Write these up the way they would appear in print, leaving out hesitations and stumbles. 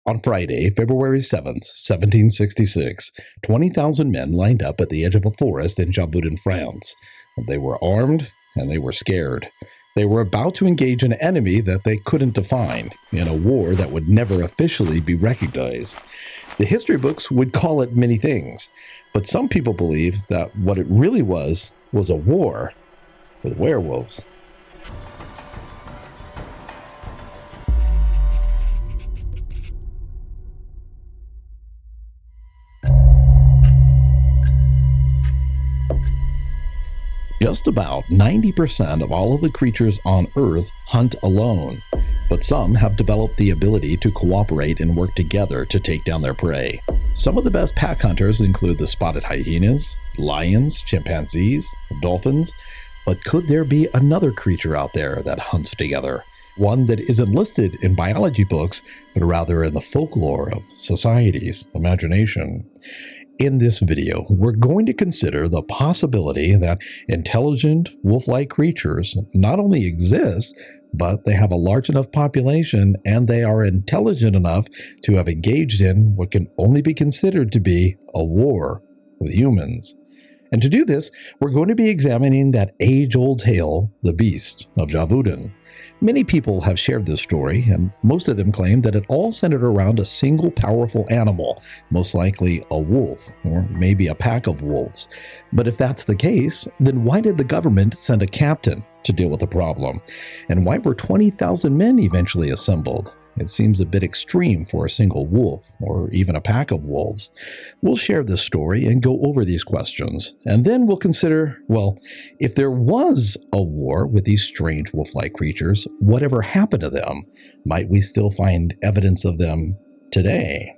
On Friday, February 7th, 1766, 20,000 men lined up at the edge of a forest in Gévaudan, France. They were armed and they were scared. They were about to engage an enemy that they couldn't define in a war that would never officially be recognized. The history books would call it many things, but some people believe that what it really was a war with werewolves. Just about 90% of all of the creatures on Earth hunt alone, but some have developed the ability to cooperate and work together to take down their prey. Some of the best pack hunters include the spotted hyenas, lions, chimpanzees, dolphins, but could there be another creature out there that hunts together? One that isn't listed in biology books, but rather in the folklore of society's imagination. In this video, we're going to consider the possibility that intelligent wolf-like creatures not only exist, but they have a large enough population and they are intelligent enough to have engaged in what can only be considered to be a war with humans. And to do this, we're going to be examining that age-old tale, the Beast of Gévaudan. Many people have shared this story, and most of them claim that it all centered around a single powerful animal, most likely a wolf, or maybe a pack of wolves. But if that's the case, then why did the government send a captain to deal with the problem? And why were 20,000 men eventually assembled? It seems a bit extreme for a single wolf, or even a pack of wolves. We'll share this story and go over these questions, and then we'll consider, well, if there was a war with these strange wolf-like creatures, whatever happened to them? Might we still find evidence of them today?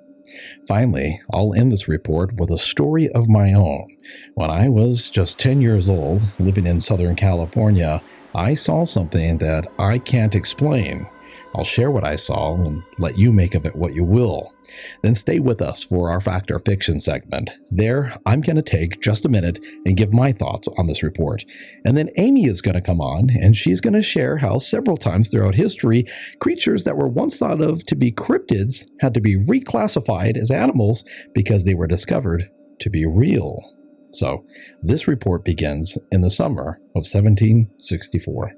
Finally, I'll end this report with a story of my own. When I was just 10 years old, living in Southern California, I saw something that I can't explain. I'll share what I saw and let you make of it what you will. Then stay with us for our Fact or Fiction segment. There, I'm going to take just a minute and give my thoughts on this report. And then Amy is going to come on and she's going to share how several times throughout history, creatures that were once thought of to be cryptids had to be reclassified as animals because they were discovered to be real. So, this report begins in the summer of 1764.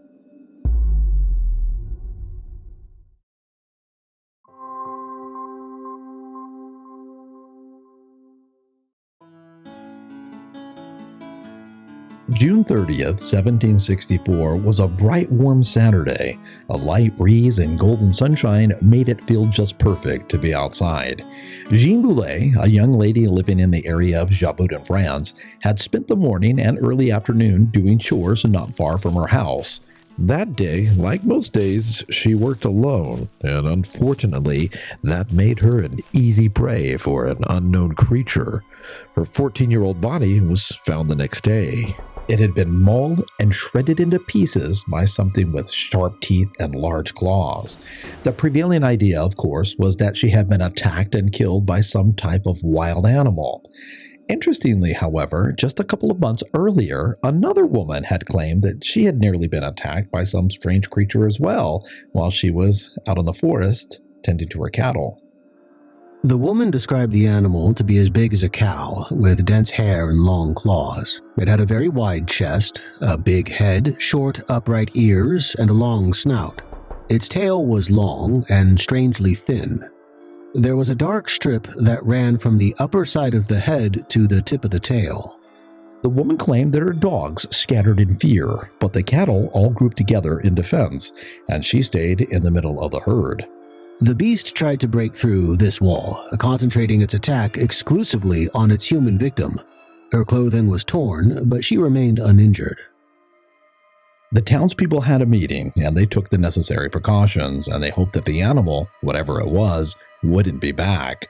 June 30th, 1764 was a bright, warm Saturday. A light breeze and golden sunshine made it feel just perfect to be outside. Jean Boulet, a young lady living in the area of Gévaudan, France, had spent the morning and early afternoon doing chores not far from her house. That day, like most days, she worked alone, and unfortunately, that made her an easy prey for an unknown creature. Her 14-year-old body was found the next day. It had been mauled and shredded into pieces by something with sharp teeth and large claws. The prevailing idea, of course, was that she had been attacked and killed by some type of wild animal. Interestingly, however, just a couple of months earlier, another woman had claimed that she had nearly been attacked by some strange creature as well, while she was out in the forest tending to her cattle. The woman described the animal to be as big as a cow, with dense hair and long claws. It had a very wide chest, a big head, short, upright ears, and a long snout. Its tail was long and strangely thin. There was a dark strip that ran from the upper side of the head to the tip of the tail. The woman claimed that her dogs scattered in fear, but the cattle all grouped together in defense, and she stayed in the middle of the herd. The beast tried to break through this wall, concentrating its attack exclusively on its human victim. Her clothing was torn, but she remained uninjured. The townspeople had a meeting, and they took the necessary precautions, and they hoped that the animal, whatever it was, wouldn't be back.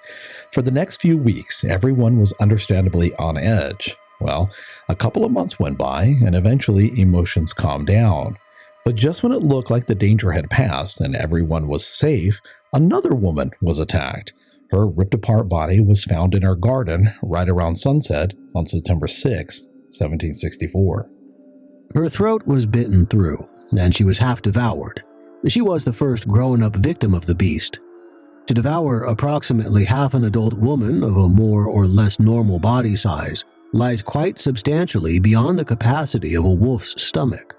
For the next few weeks, everyone was understandably on edge. Well, a couple of months went by, and eventually emotions calmed down. But just when it looked like the danger had passed and everyone was safe, another woman was attacked. Her ripped-apart body was found in her garden right around sunset on September 6, 1764. Her throat was bitten through, and she was half devoured. She was the first grown-up victim of the beast. To devour approximately half an adult woman of a more or less normal body size lies quite substantially beyond the capacity of a wolf's stomach.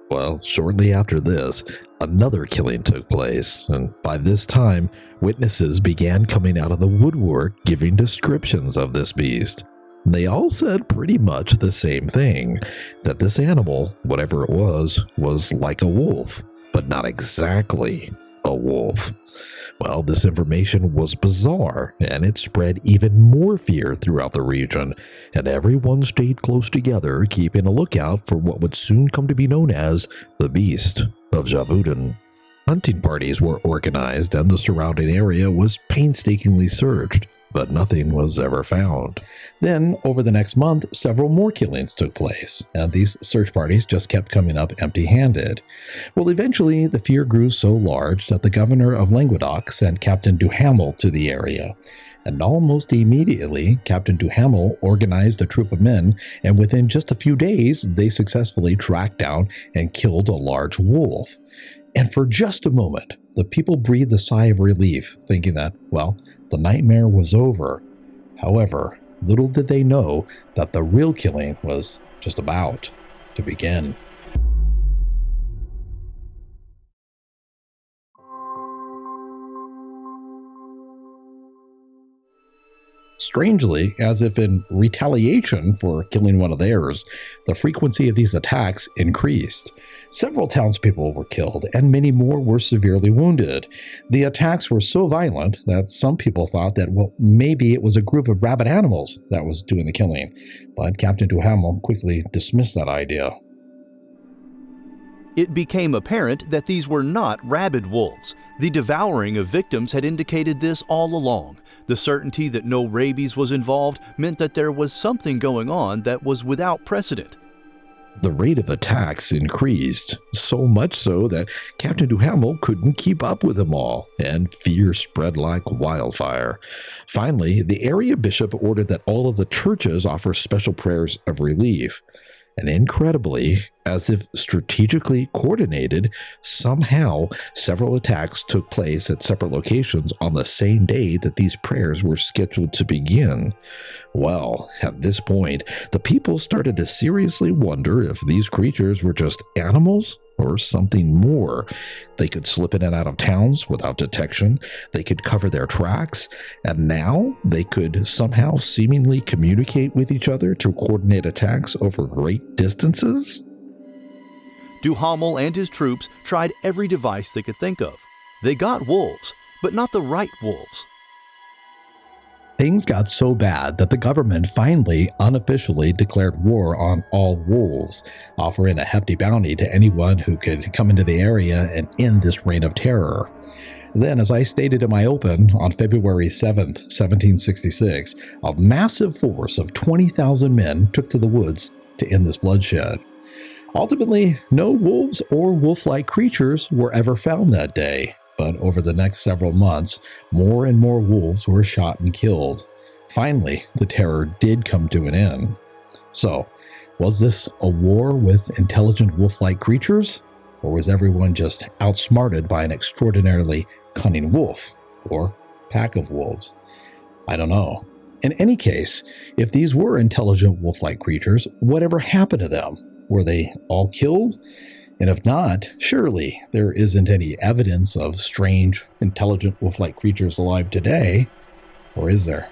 Well, shortly after this, another killing took place, and by this time, witnesses began coming out of the woodwork giving descriptions of this beast. They all said pretty much the same thing, that this animal, whatever it was like a wolf, but not exactly a wolf. Well, this information was bizarre, and it spread even more fear throughout the region, and everyone stayed close together, keeping a lookout for what would soon come to be known as the Beast of Gévaudan. Hunting parties were organized, and the surrounding area was painstakingly searched, but nothing was ever found. Then, over the next month, several more killings took place, and these search parties just kept coming up empty-handed. Well, eventually, the fear grew so large that the governor of Languedoc sent Captain Duhamel to the area. And almost immediately, Captain Duhamel organized a troop of men, and within just a few days, they successfully tracked down and killed a large wolf. And for just a moment, the people breathed a sigh of relief, thinking that, well, the nightmare was over. However, little did they know that the real killing was just about to begin. Strangely, as if in retaliation for killing one of theirs, the frequency of these attacks increased. Several townspeople were killed, and many more were severely wounded. The attacks were so violent that some people thought that, well, maybe it was a group of rabid animals that was doing the killing, but Captain Duhamel quickly dismissed that idea. It became apparent that these were not rabid wolves. The devouring of victims had indicated this all along. The certainty that no rabies was involved meant that there was something going on that was without precedent. The rate of attacks increased, so much so that Captain Duhamel couldn't keep up with them all, and fear spread like wildfire. Finally, the area bishop ordered that all of the churches offer special prayers of relief. And incredibly, as if strategically coordinated, somehow several attacks took place at separate locations on the same day that these prayers were scheduled to begin. Well, at this point, the people started to seriously wonder if these creatures were just animals or something more. They could slip in and out of towns without detection, they could cover their tracks, and now they could somehow seemingly communicate with each other to coordinate attacks over great distances? Duhamel and his troops tried every device they could think of. They got wolves, but not the right wolves. Things got so bad that the government finally unofficially declared war on all wolves, offering a hefty bounty to anyone who could come into the area and end this reign of terror. Then, as I stated in my open, on February 7th, 1766, a massive force of 20,000 men took to the woods to end this bloodshed. Ultimately, no wolves or wolf-like creatures were ever found that day. But over the next several months, more and more wolves were shot and killed. Finally, the terror did come to an end. So, was this a war with intelligent wolf-like creatures? Or was everyone just outsmarted by an extraordinarily cunning wolf or pack of wolves? I don't know. In any case, if these were intelligent wolf-like creatures, whatever happened to them? Were they all killed? And if not, surely there isn't any evidence of strange, intelligent wolf-like creatures alive today, or is there?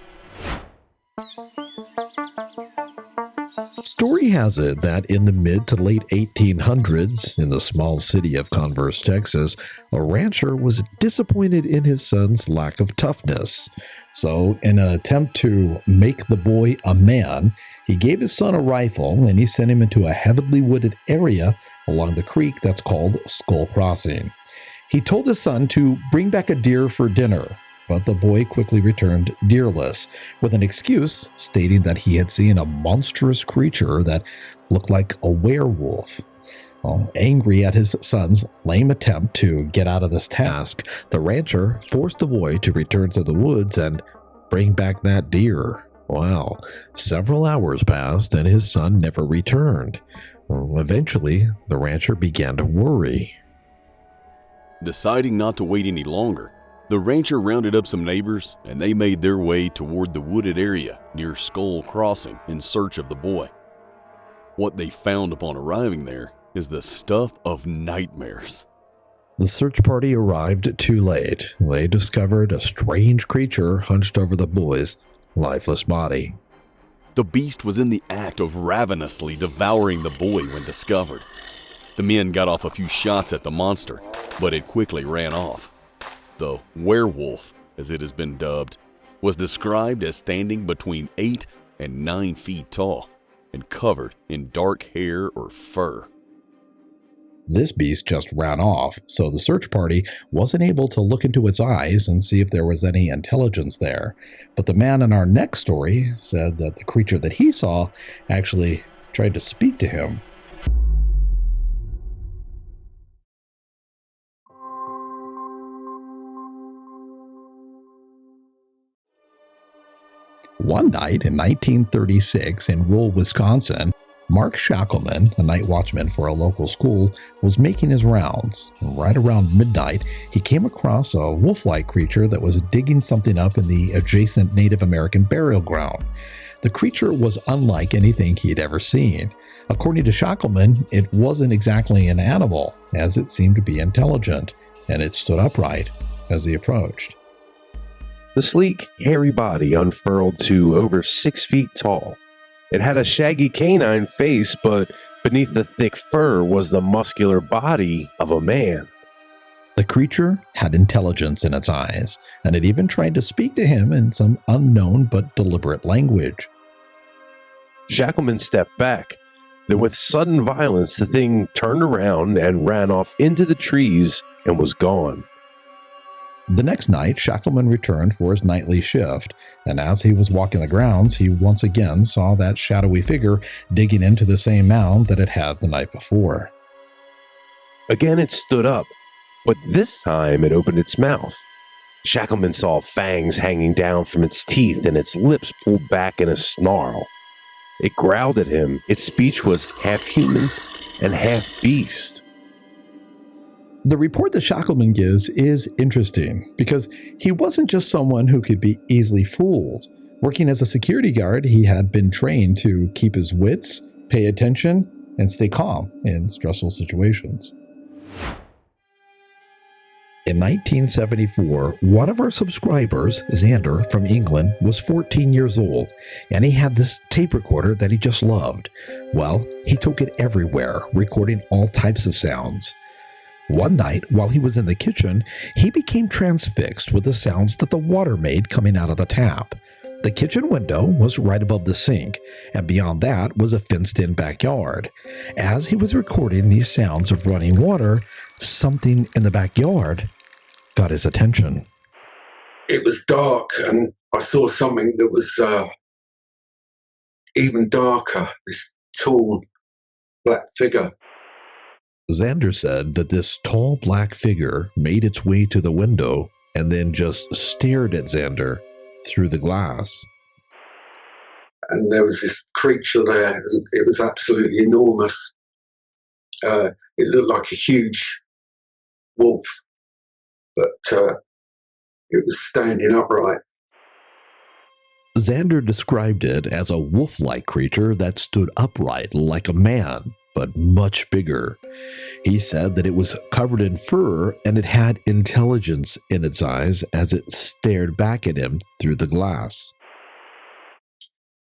Story has it that in the mid to late 1800s, in the small city of Converse, Texas, a rancher was disappointed in his son's lack of toughness. So, in an attempt to make the boy a man, he gave his son a rifle and he sent him into a heavily wooded area along the creek that's called Skull Crossing. He told his son to bring back a deer for dinner, but the boy quickly returned deerless, with an excuse stating that he had seen a monstrous creature that looked like a werewolf. Well, angry at his son's lame attempt to get out of this task, the rancher forced the boy to return to the woods and bring back that deer. Well, several hours passed and his son never returned. Eventually, the rancher began to worry. Deciding not to wait any longer, The rancher rounded up some neighbors, and they made their way toward the wooded area near Skull Crossing in search of the boy. What they found upon arriving there is the stuff of nightmares. The search party arrived too late. They discovered a strange creature hunched over the boy's lifeless body. The beast was in the act of ravenously devouring the boy when discovered. The men got off a few shots at the monster, but it quickly ran off. The werewolf, as it has been dubbed, was described as standing between 8 and 9 feet tall and covered in dark hair or fur. This beast just ran off, so the search party wasn't able to look into its eyes and see if there was any intelligence there. But the man in our next story said that the creature that he saw actually tried to speak to him. One night in 1936 in rural Wisconsin, Mark Shackleman, a night watchman for a local school, was making his rounds. Right around midnight, he came across a wolf-like creature that was digging something up in the adjacent Native American burial ground. The creature was unlike anything he had ever seen. According to Shackleman, it wasn't exactly an animal, as it seemed to be intelligent, and it stood upright as he approached. The sleek, hairy body unfurled to over 6 feet tall. It had a shaggy canine face, but beneath the thick fur was the muscular body of a man. The creature had intelligence in its eyes, and it even tried to speak to him in some unknown but deliberate language. Shackleman stepped back. Then with sudden violence, the thing turned around and ran off into the trees and was gone. The next night, Shackleman returned for his nightly shift, and as he was walking the grounds, he once again saw that shadowy figure digging into the same mound that it had the night before. Again it stood up, but this time it opened its mouth. Shackleman saw fangs hanging down from its teeth and its lips pulled back in a snarl. It growled at him. Its speech was half human and half beast. The report that Shackleman gives is interesting because he wasn't just someone who could be easily fooled. Working as a security guard, he had been trained to keep his wits, pay attention, and stay calm in stressful situations. In 1974, one of our subscribers, Xander from England, was 14 years old, and he had this tape recorder that he just loved. Well, he took it everywhere, recording all types of sounds. One night, while he was in the kitchen, he became transfixed with the sounds that the water made coming out of the tap. The kitchen window was right above the sink, and beyond that was a fenced-in backyard. As he was recording these sounds of running water, something in the backyard got his attention. It was dark, and I saw something that was even darker, this tall black figure. Xander said that this tall black figure made its way to the window and then just stared at Xander through the glass. And there was this creature there, and it was absolutely enormous. It looked like a huge wolf, but it was standing upright. Xander described it as a wolf-like creature that stood upright like a man, but much bigger. He said that it was covered in fur and it had intelligence in its eyes as it stared back at him through the glass.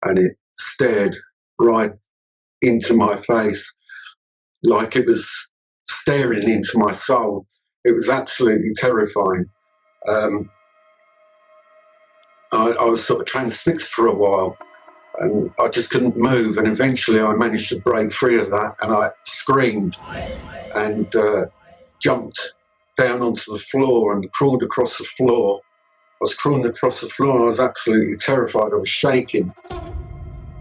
And it stared right into my face like it was staring into my soul. It was absolutely terrifying. I was sort of transfixed for a while, and I just couldn't move, and eventually I managed to break free of that, and I screamed and jumped down onto the floor and crawled across the floor. I was crawling across the floor and I was absolutely terrified. I was shaking.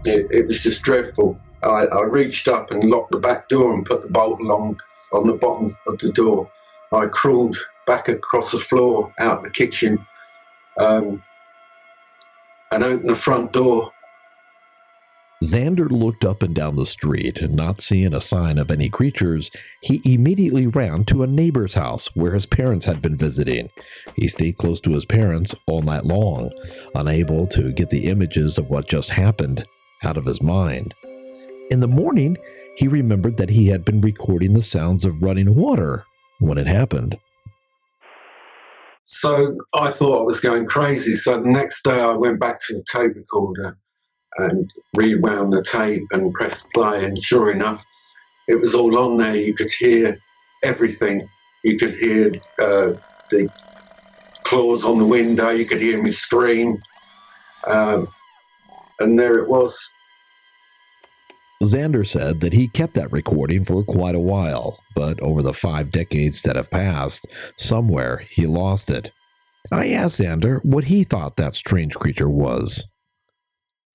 It was just dreadful. I reached up and locked the back door and put the bolt on the bottom of the door. I crawled back across the floor out the kitchen and opened the front door. Xander looked up and down the street, and not seeing a sign of any creatures, he immediately ran to a neighbor's house where his parents had been visiting. He stayed close to his parents all night long, unable to get the images of what just happened out of his mind. In the morning, he remembered that he had been recording the sounds of running water when it happened. So I thought I was going crazy. So the next day I went back to the tape recorder and rewound the tape and pressed play, and sure enough, it was all on there. You could hear everything. You could hear the claws on the window. You could hear me scream. And there it was. Xander said that he kept that recording for quite a while, but over the 5 decades that have passed, somewhere he lost it. I asked Xander what he thought that strange creature was.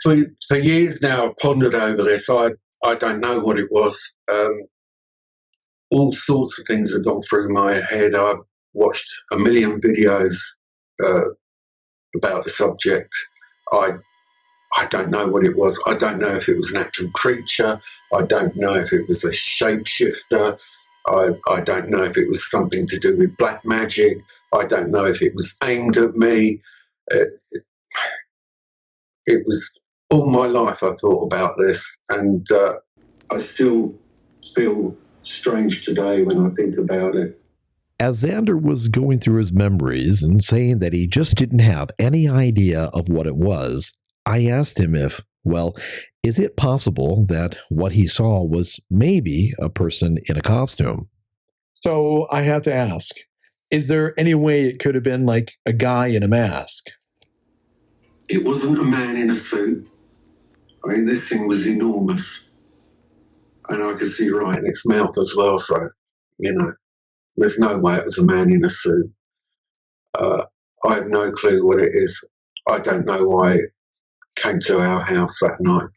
For years now, I've pondered over this. I don't know what it was. All sorts of things have gone through my head. I've watched a million videos about the subject. I don't know what it was. I don't know if it was an actual creature. I don't know if it was a shapeshifter. I don't know if it was something to do with black magic. I don't know if it was aimed at me. It was all my life I thought about this, and I still feel strange today when I think about it. As Xander was going through his memories and saying that he just didn't have any idea of what it was, I asked him if, well, is it possible that what he saw was maybe a person in a costume? So I have to ask, is there any way it could have been like a guy in a mask? It wasn't a man in a suit. I mean, this thing was enormous. And I could see right in its mouth as well, so, there's no way it was a man in a suit. I have no clue what it is. I don't know why it came to our house that night.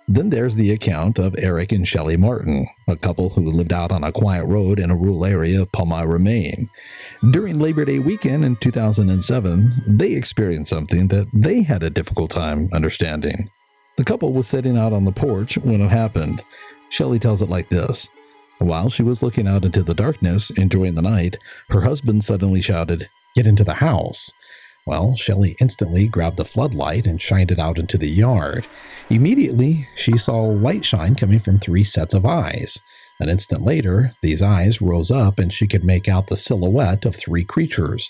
Then there's the account of Eric and Shelley Martin, a couple who lived out on a quiet road in a rural area of Palmyra, Maine. During Labor Day weekend in 2007, they experienced something that they had a difficult time understanding. The couple was sitting out on the porch when it happened. Shelley tells it like this. While she was looking out into the darkness, enjoying the night, her husband suddenly shouted, "Get into the house." Well, Shelley instantly grabbed the floodlight and shined it out into the yard. Immediately, she saw light shine coming from 3 sets of eyes. An instant later, these eyes rose up and she could make out the silhouette of 3 creatures.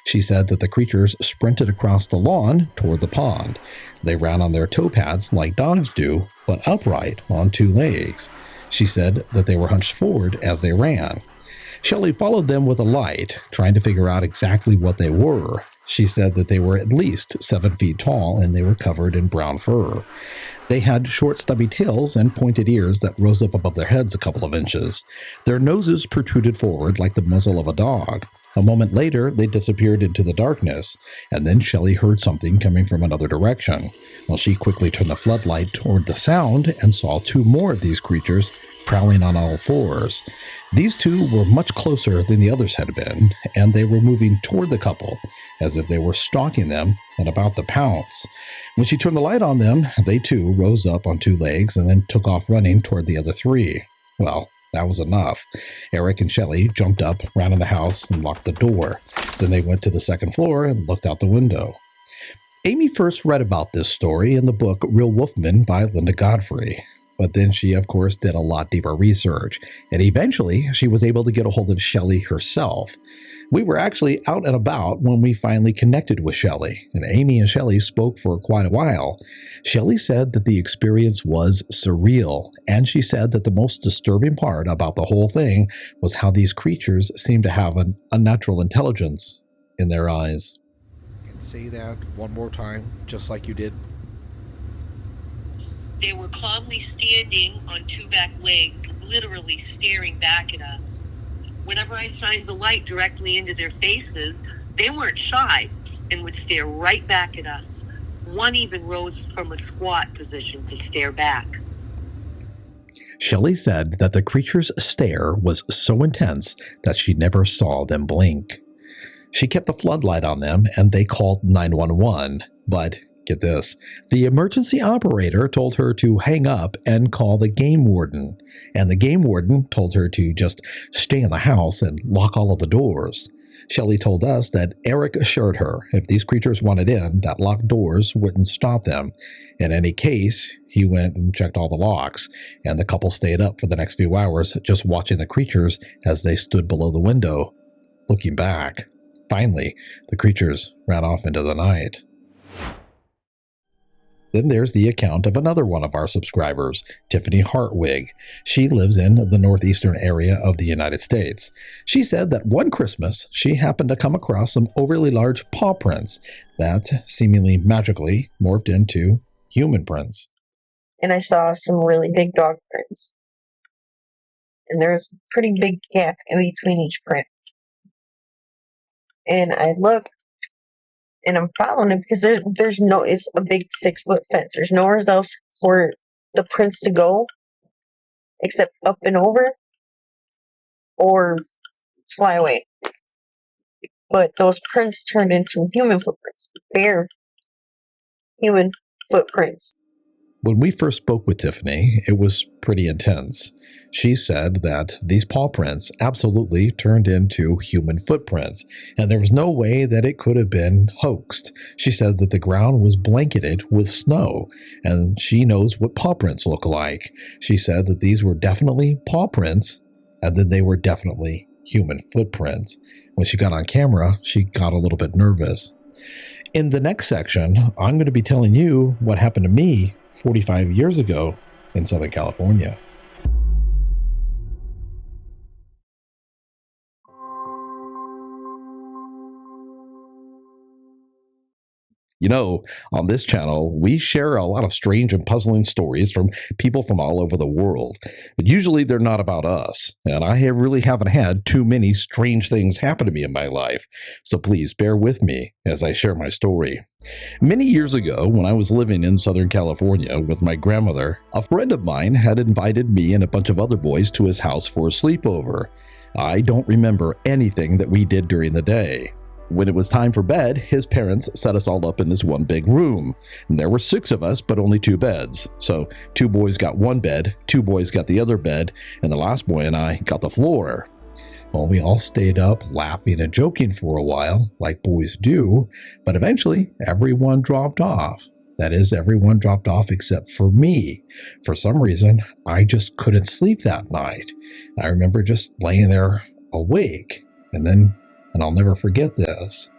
She said that the creatures sprinted across the lawn toward the pond. They ran on their toe pads like dogs do, but upright on 2 legs. She said that they were hunched forward as they ran. Shelley followed them with a light, trying to figure out exactly what they were. She said that they were at least 7 feet tall and they were covered in brown fur. They had short stubby tails and pointed ears that rose up above their heads a couple of inches. Their noses protruded forward like the muzzle of a dog. A moment later, they disappeared into the darkness, and then Shelley heard something coming from another direction. Well, she quickly turned the floodlight toward the sound and saw 2 more of these creatures prowling on all 4s. These 2 were much closer than the others had been, and they were moving toward the couple, as if they were stalking them and about to pounce. When she turned the light on them, they too rose up on 2 legs and then took off running toward the other 3. Well, that was enough. Eric and Shelley jumped up, ran in the house, and locked the door. Then they went to the 2nd floor and looked out the window. Amy first read about this story in the book Real Wolfmen by Linda Godfrey. But then she, of course, did a lot deeper research, and eventually she was able to get a hold of Shelley herself. We were actually out and about when we finally connected with Shelley, and Amy and Shelley spoke for quite a while. Shelley said that the experience was surreal, and she said that the most disturbing part about the whole thing was how these creatures seemed to have an unnatural intelligence in their eyes. And say that one more time, just like you did. They were calmly standing on 2 back legs, literally staring back at us. Whenever I shined the light directly into their faces, they weren't shy and would stare right back at us. One even rose from a squat position to stare back. Shelley said that the creature's stare was so intense that she never saw them blink. She kept the floodlight on them and they called 911, but get this, the emergency operator told her to hang up and call the game warden, and the game warden told her to just stay in the house and lock all of the doors. Shelley told us that Eric assured her if these creatures wanted in, that locked doors wouldn't stop them. In any case, he went and checked all the locks, and the couple stayed up for the next few hours just watching the creatures as they stood below the window, looking back. Finally, the creatures ran off into the night. Then there's the account of another one of our subscribers, Tiffany Hartwig. She lives in the northeastern area of the United States. She said that one Christmas, she happened to come across some overly large paw prints that seemingly magically morphed into human prints. And I saw some really big dog prints. And there's a pretty big gap in between each print. And I look, and I'm following it because there's no, it's a big 6-foot fence. There's nowhere else for the prints to go except up and over or fly away. But those prints turned into human footprints, bare human footprints. When we first spoke with Tiffany, it was pretty intense. She said that these paw prints absolutely turned into human footprints, and there was no way that it could have been hoaxed. She said that the ground was blanketed with snow, and she knows what paw prints look like. She said that these were definitely paw prints, and that they were definitely human footprints. When she got on camera, she got a little bit nervous. In the next section, I'm going to be telling you what happened to me 45 years ago in Southern California. You know, on this channel, we share a lot of strange and puzzling stories from people from all over the world. But usually they're not about us, and I really haven't had too many strange things happen to me in my life. So please bear with me as I share my story. Many years ago, when I was living in Southern California with my grandmother, a friend of mine had invited me and a bunch of other boys to his house for a sleepover. I don't remember anything that we did during the day. When it was time for bed, his parents set us all up in this one big room. And there were 6 of us, but only 2 beds. So 2 boys got one bed, 2 boys got the other bed, and the last boy and I got the floor. Well, we all stayed up laughing and joking for a while, like boys do, but eventually everyone dropped off. That is, everyone dropped off except for me. For some reason, I just couldn't sleep that night. I remember just laying there awake, and I'll never forget this.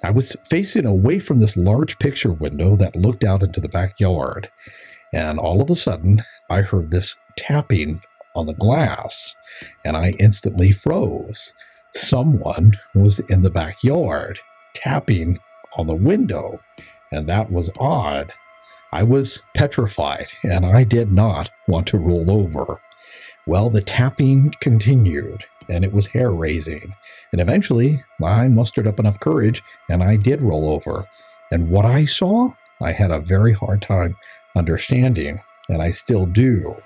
I was facing away from this large picture window that looked out into the backyard, and all of a sudden, I heard this tapping on the glass, and I instantly froze. Someone was in the backyard, tapping on the window, and that was odd. I was petrified, and I did not want to roll over. Well, the tapping continued, and it was hair-raising. And eventually, I mustered up enough courage, and I did roll over. And what I saw, I had a very hard time understanding, and I still do.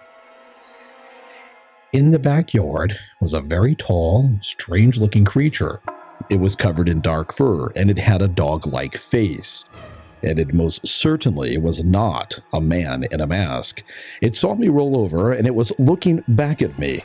In the backyard was a very tall, strange-looking creature. It was covered in dark fur, and it had a dog-like face. And it most certainly was not a man in a mask. It saw me roll over, and it was looking back at me.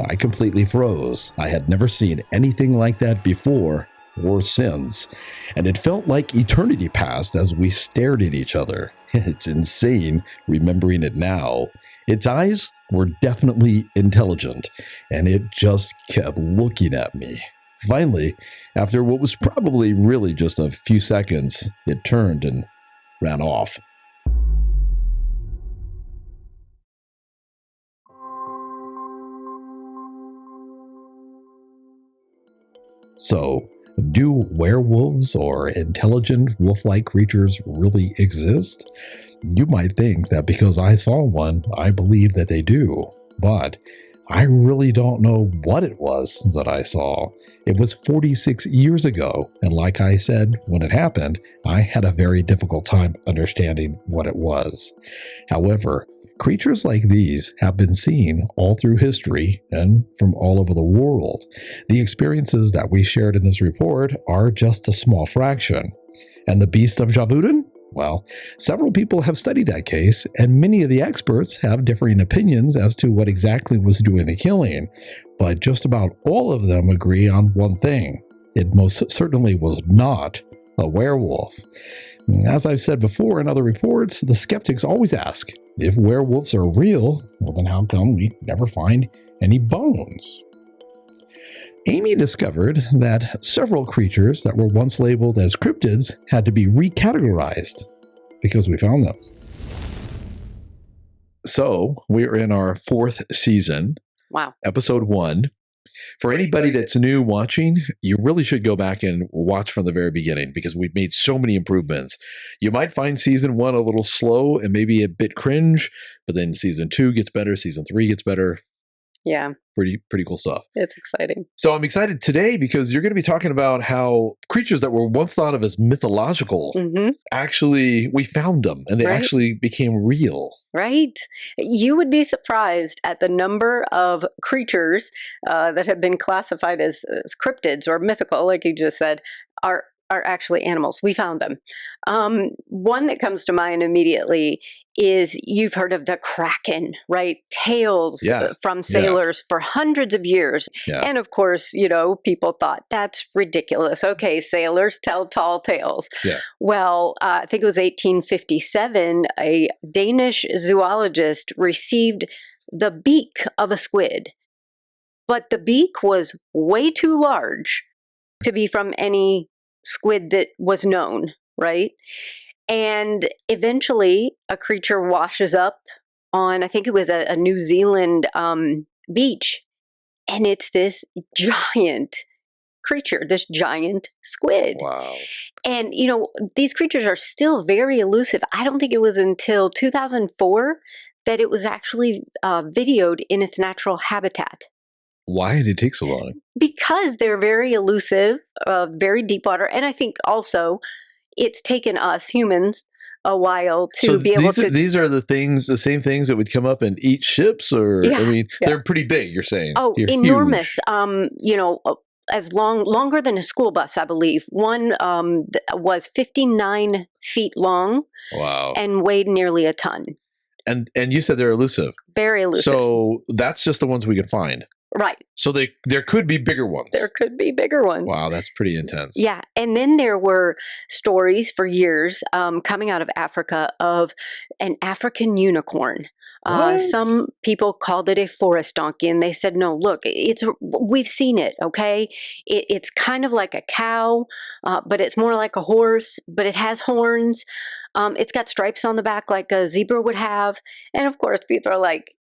I completely froze. I had never seen anything like that before or since, and it felt like eternity passed as we stared at each other. It's insane remembering it now. Its eyes were definitely intelligent, and it just kept looking at me. Finally, after what was probably really just a few seconds, it turned and ran off. So, do werewolves or intelligent wolf-like creatures really exist? You might think that because I saw one, I believe that they do, but I really don't know what it was that I saw. It was 46 years ago, and like I said, when it happened, I had a very difficult time understanding what it was. However, Creatures like these have been seen all through history and from all over the world. The experiences that we shared in this report are just a small fraction. And the beast of Gévaudan? Well, several people have studied that case, and many of the experts have differing opinions as to what exactly was doing the killing. But just about all of them agree on one thing. It most certainly was not a werewolf. As I've said before in other reports, the skeptics always ask, if werewolves are real, well then how come we never find any bones? Amy discovered that several creatures that were once labeled as cryptids had to be recategorized because we found them. So we're in our 4th season. Wow. Episode 1. For anybody that's new watching, you really should go back and watch from the very beginning because we've made so many improvements. You might find season 1 a little slow and maybe a bit cringe, but then season 2 gets better, season 3 gets better. Yeah. Pretty cool stuff. It's exciting. So I'm excited today because you're going to be talking about how creatures that were once thought of as mythological, actually, we found them and they actually became real. Right? You would be surprised at the number of creatures that have been classified as cryptids or mythical, like you just said, are actually animals. We found them. One that comes to mind immediately is, you've heard of the Kraken, right? Tales from sailors for hundreds of years. Yeah. And of course, people thought that's ridiculous. Okay, sailors tell tall tales. Yeah. Well, I think it was 1857, a Danish zoologist received the beak of a squid. But the beak was way too large to be from any squid that was known, right? And eventually a creature washes up on, I think it was a New Zealand beach, and it's this giant creature, this giant squid. Wow. And, these creatures are still very elusive. I don't think it was until 2004 that it was actually videoed in its natural habitat. Why did it take so long? Because they're very elusive, very deep water. And I think also it's taken us humans a while to be able to. These are the same things that would come up and eat ships, or they're pretty big. You're saying? Oh, They're enormous! Huge. As longer than a school bus, I believe. One was 59 feet long. Wow! And weighed nearly a ton. And you said they're elusive. Very elusive. So that's just the ones we can find. Right. So there could be bigger ones. There could be bigger ones. Wow, that's pretty intense. Yeah. And then there were stories for years coming out of Africa of an African unicorn. Some people called it a forest donkey, and they said, no, look, we've seen it, okay? It's kind of like a cow, but it's more like a horse, but it has horns. It's got stripes on the back like a zebra would have. And of course, people are like,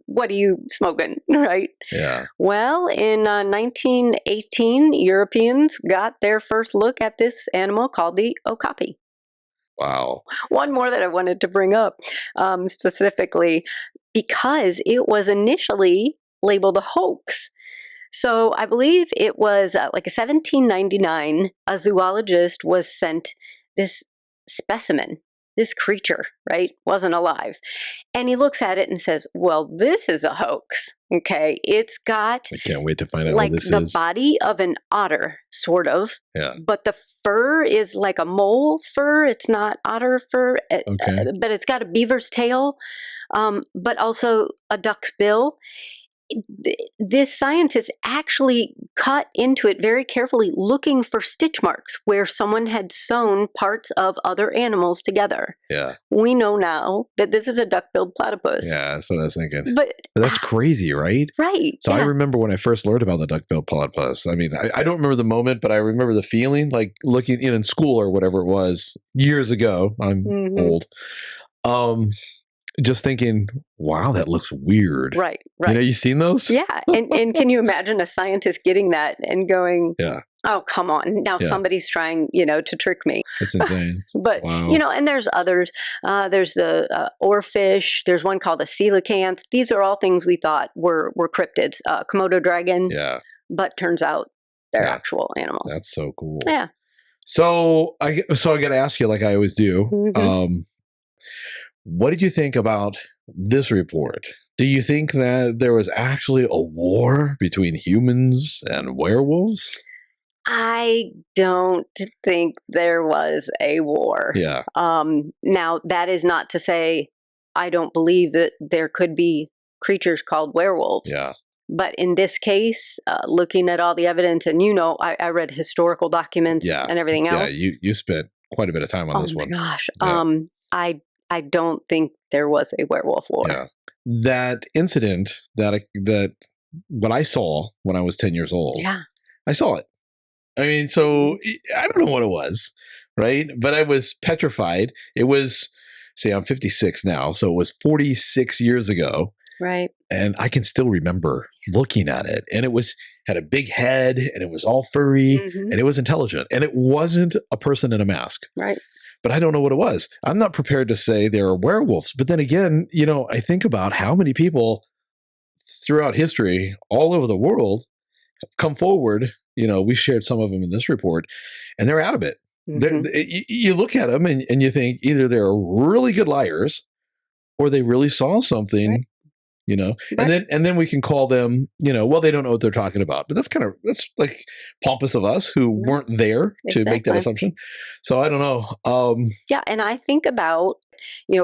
what are you smoking, right? Yeah. Well, in 1918, Europeans got their first look at this animal called the okapi. Wow. One more that I wanted to bring up specifically because it was initially labeled a hoax. So I believe it was like 1799, a zoologist was sent this specimen, this creature, right? Wasn't alive. And he looks at it and says, well, this is a hoax. Okay. It's got, I can't wait to find out like, what this the is. body of an otter, sort of. Yeah. But the fur is like a mole fur. It's not otter fur. Okay. But it's got a beaver's tail, but also a duck's bill. This scientist actually cut into it very carefully, looking for stitch marks where someone had sewn parts of other animals together. Yeah. We know now that this is a duck-billed platypus. Yeah, that's what I was thinking. But that's crazy, right? Right. So I remember when I first learned about the duck-billed platypus. I mean, I don't remember the moment, but I remember the feeling, like looking in school or whatever it was years ago. I'm old. Just thinking, wow, that looks weird. Right, right. You seen those? Yeah. And can you imagine a scientist getting that and going, yeah, oh, come on. Now somebody's trying, to trick me. That's insane. But, wow. And there's others. There's the oarfish. There's one called a coelacanth. These are all things we thought were cryptids. Komodo dragon. Yeah. But turns out they're actual animals. That's so cool. Yeah. So I got to ask you, like I always do, What did you think about this report? Do you think that there was actually a war between humans and werewolves? I don't think there was a war. Yeah. Now, that is not to say I don't believe that there could be creatures called werewolves. Yeah. But in this case, looking at all the evidence, and I read historical documents and everything else. Yeah, you spent quite a bit of time on this one. Oh my gosh. Yeah. I don't think there was a werewolf war. Yeah. That incident that what I saw when I was 10 years old. Yeah. I saw it. I mean, so I don't know what it was, right? But I was petrified. It was, say, I'm 56 now, so it was 46 years ago. Right. And I can still remember looking at it. And had a big head, and it was all furry, and it was intelligent. And it wasn't a person in a mask. Right. But I don't know what it was. I'm not prepared to say there are werewolves. But then again, I think about how many people throughout history all over the world have come forward. We shared some of them in this report, and they're out of it. You look at them and you think either they're really good liars or they really saw something, right. and then we can call them, well, they don't know what they're talking about. But that's like pompous of us who weren't there to make that assumption. So I don't know. Yeah. And I think about,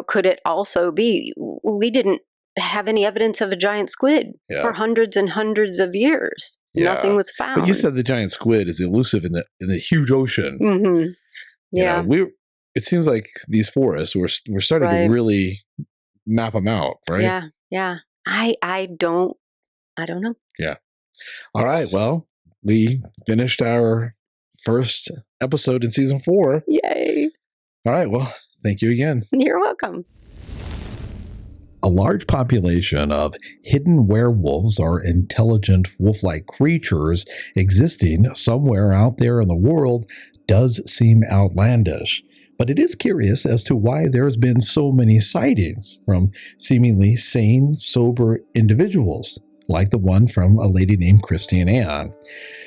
could it also be, we didn't have any evidence of a giant squid for hundreds and hundreds of years. Yeah. Nothing was found. But you said the giant squid is elusive in the huge ocean. Mm-hmm. Yeah. It seems like these forests we're starting to really map them out, right? Yeah. Yeah. I don't know. Yeah. All right. Well, we finished our first episode in season 4. Yay. All right. Well, thank you again. You're welcome. A large population of hidden werewolves are intelligent wolf-like creatures existing somewhere out there in the world does seem outlandish. But it is curious as to why there's been so many sightings from seemingly sane, sober individuals, like the one from a lady named Christine Ann.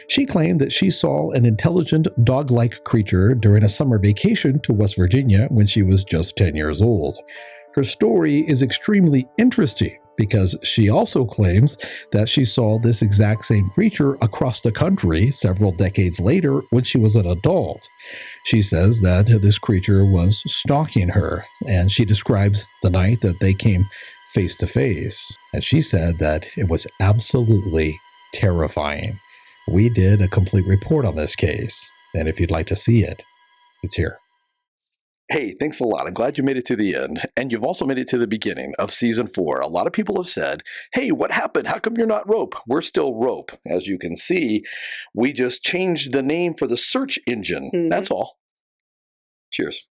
She claimed that she saw an intelligent dog-like creature during a summer vacation to West Virginia when she was just 10 years old. Her story is extremely interesting because she also claims that she saw this exact same creature across the country several decades later when she was an adult. She says that this creature was stalking her, and she describes the night that they came face to face. And she said that it was absolutely terrifying. We did a complete report on this case, and if you'd like to see it, it's here. Hey, thanks a lot. I'm glad you made it to the end. And you've also made it to the beginning of season 4. A lot of people have said, hey, what happened? How come you're not Rope? We're still Rope. As you can see, we just changed the name for the search engine. That's all. Cheers.